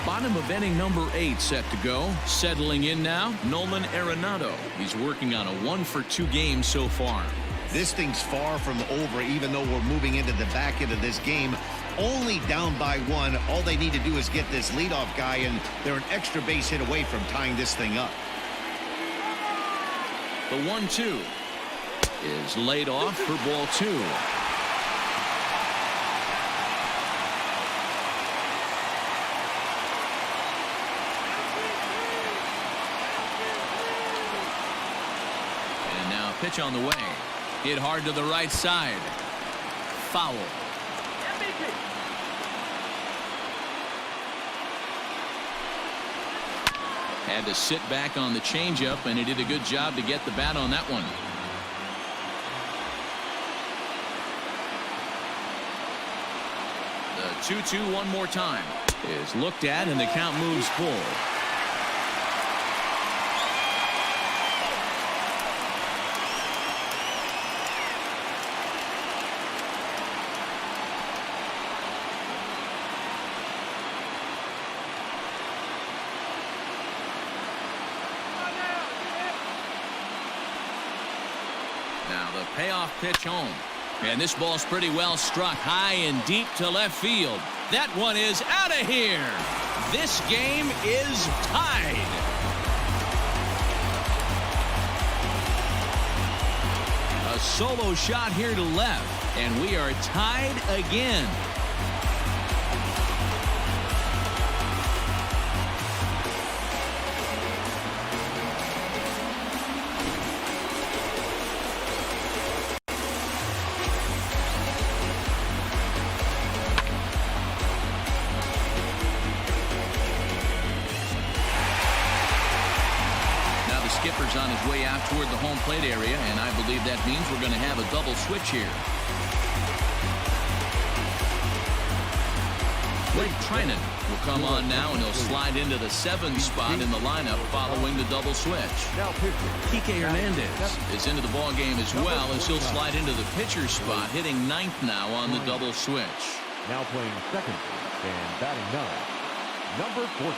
Bottom of inning number 8 set to go. Settling in now, Nolan Arenado. He's working on a 1-for-2 game so far. This thing's far from over, even though we're moving into the back end of this game. Only down by 1. All they need to do is get this leadoff guy, and they're an extra base hit away from tying this thing up. The 1-2 is laid off for ball 2. And now pitch on the way. Hit hard to the right side. Foul. Had to sit back on the changeup, and he did a good job to get the bat on that one. The 2-2 one more time is looked at, and the count moves full. Now the payoff pitch home. And this ball's pretty well struck high and deep to left field. That one is out of here. This game is tied. A solo shot here to left, and we are tied again. Skipper's on his way out toward the home plate area, and I believe that means we're going to have a double switch here. Blake Trinan will come on now, and he'll slide into the 7th spot in the lineup following the double switch. Kike Hernandez is into the ball game as well, as he'll slide into the pitcher spot, hitting 9th now on the double switch. Now playing second and batting 9, number 14,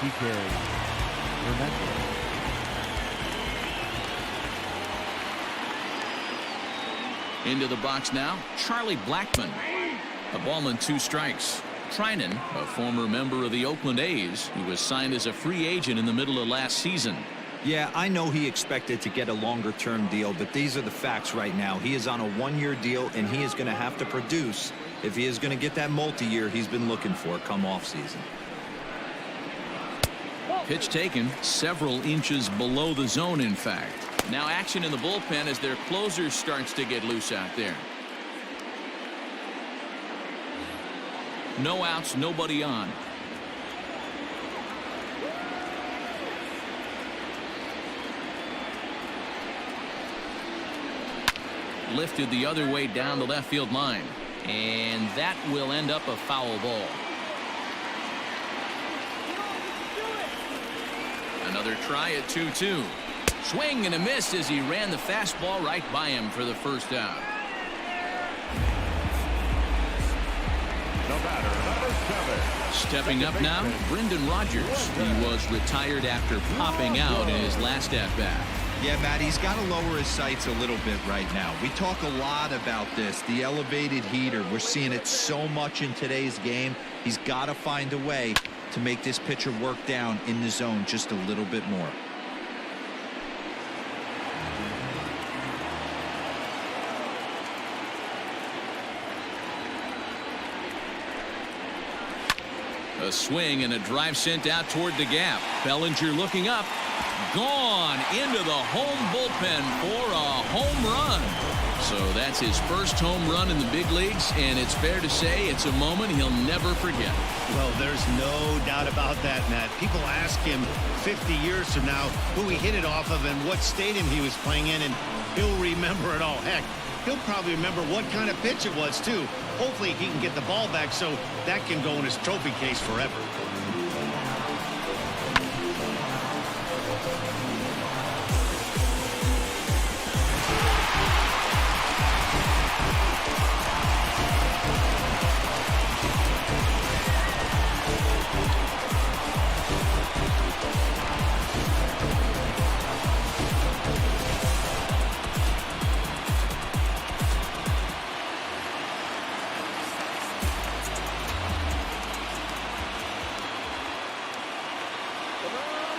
Kike. Into the box now, Charlie Blackmon. A ball and 2 strikes. Trinan, a former member of the Oakland A's, who was signed as a free agent in the middle of last season. Yeah, I know he expected to get a longer-term deal, but these are the facts right now. He is on a 1-year deal, and he is going to have to produce if he is going to get that multi-year he's been looking for come off-season. Pitch taken several inches below the zone, in fact. Now action in the bullpen as their closer starts to get loose out there. No outs, nobody on. Lifted the other way down the left field line. And that will end up a foul ball. Another try at 2-2. Swing and a miss as he ran the fastball right by him for the first out. The batter, number 7. Stepping up now, Brendan Rodgers. He was retired after popping out in his last at-bat. Yeah, Matt, he's got to lower his sights a little bit right now. We talk a lot about this, the elevated heater. We're seeing it so much in today's game. He's got to find a way to make this pitcher work down in the zone just a little bit more. A swing and a drive sent out toward the gap. Bellinger looking up. Gone into the home bullpen for a home run. So that's his first home run in the big leagues, and it's fair to say it's a moment he'll never forget. Well, there's no doubt about that, Matt. People ask him 50 years from now who he hit it off of and what stadium he was playing in, and he'll remember it all. Heck, he'll probably remember what kind of pitch it was, too. Hopefully he can get the ball back so that can go in his trophy case forever.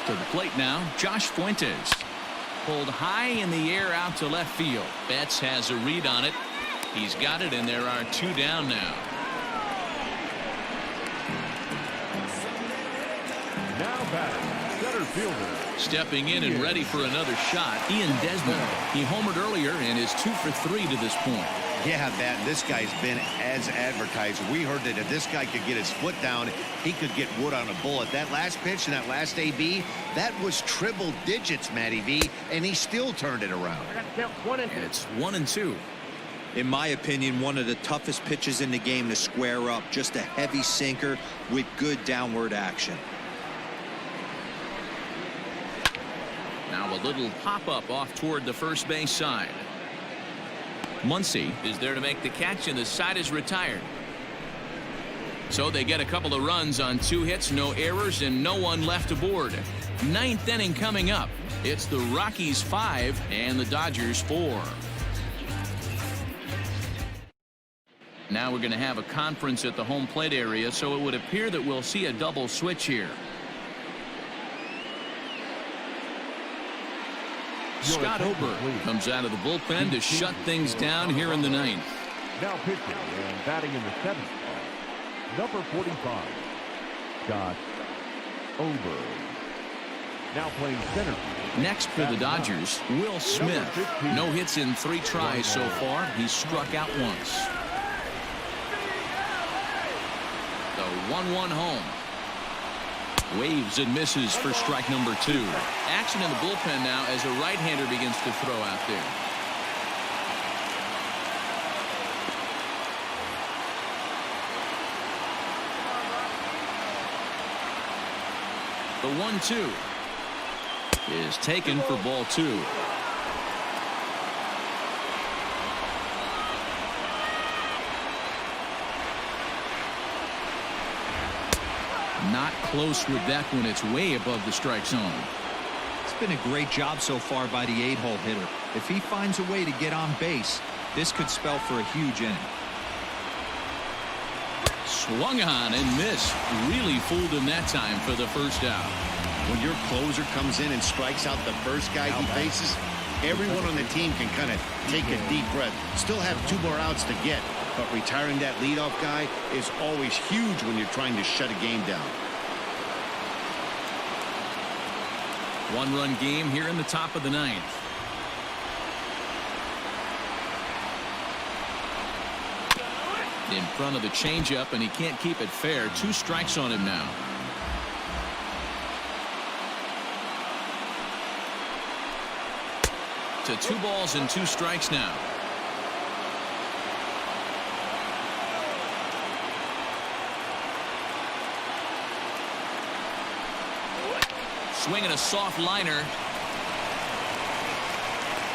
To the plate now, Josh Fuentes. Pulled high in the air out to left field. Betts has a read on it. He's got it, and there are 2 down now. Now batting, center fielder. Stepping in and ready for another shot, Ian Desmond. He homered earlier and is 2 for 3 to this point. Yeah, Matt, this guy's been as advertised. We heard that if this guy could get his foot down, he could get wood on a bullet. That last pitch and that last AB, that was triple digits, Matty V, and he still turned it around. And it's 1-2. In my opinion, one of the toughest pitches in the game to square up. Just a heavy sinker with good downward action. Now a little pop-up off toward the first base side. Muncy is there to make the catch, and the side is retired. So they get a couple of runs on 2 hits, no errors, and no one left aboard. 9th inning coming up. It's the Rockies 5 and the Dodgers 4. Now we're going to have a conference at the home plate area, so it would appear that we'll see a double switch here. Scott Ober comes out of the bullpen to shut things down here in the 9th. Now pitching and batting in the 7th spot, number 45, Scott Ober. Now playing center. Next for the Dodgers, Will Smith. No hits in 3 tries so far. He's struck out once. The 1-1 home. Waves and misses for strike number 2. Action in the bullpen now as a right-hander begins to throw out there. The 1-2 is taken for ball 2. Not close with that one. It's way above the strike zone. It's been a great job so far by the 8-hole hitter. If he finds a way to get on base, this could spell for a huge inning. Swung on and missed. Really fooled him that time for the first out. When your closer comes in and strikes out the first guy he faces, everyone on the team can kind of take a deep breath. Still have 2 more outs to get, but retiring that leadoff guy is always huge when you're trying to shut a game down. 1-run game here in the top of the 9th. In front of the changeup, and he can't keep it fair. 2 strikes on him now. To 2 balls and 2 strikes now. Swinging a soft liner.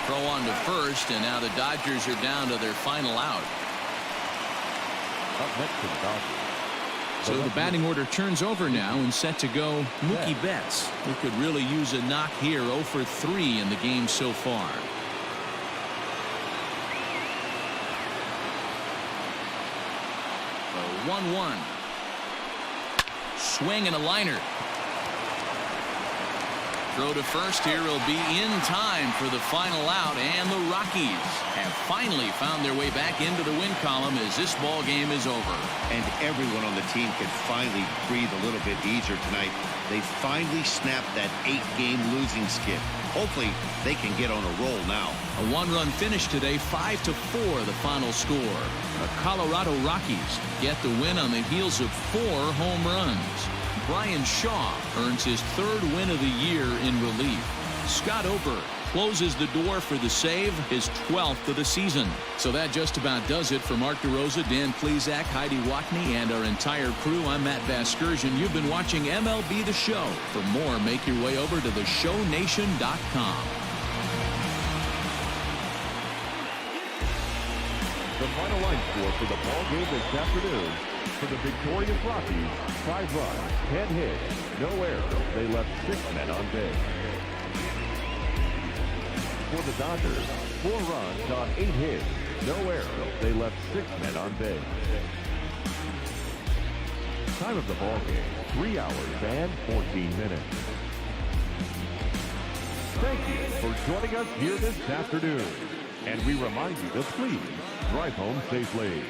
Throw on to first, and now the Dodgers are down to their final out. Up next to the Dodgers. So the batting order turns over now and set to go Mookie Betts, who could really use a knock here. 0 for 3 in the game so far. The 1-1. Swing and a liner. throw to first here will be in time for the final out, and the Rockies have finally found their way back into the win column as this ball game is over. And everyone on the team can finally breathe a little bit easier tonight. They finally snapped that 8-game losing skid. Hopefully they can get on a roll now. A one-run finish today, 5-4 the final score. The Colorado Rockies get the win on the heels of 4 home runs. Brian Shaw earns his 3rd win of the year in relief. Scott Ober closes the door for the save, his 12th of the season. So that just about does it for Mark DeRosa, Dan Plesac, Heidi Watney, and our entire crew. I'm Matt Vasgersian. You've been watching MLB The Show. For more, make your way over to theshownation.com. The final line score for the ball game this afternoon. For the victorious Rockies, 5 runs, 10 hits, no errors. They left 6 men on base. For the Dodgers, 4 runs on 8 hits, no errors. They left 6 men on base. Time of the ball game, 3 hours and 14 minutes. Thank you for joining us here this afternoon. And we remind you to please drive home safely.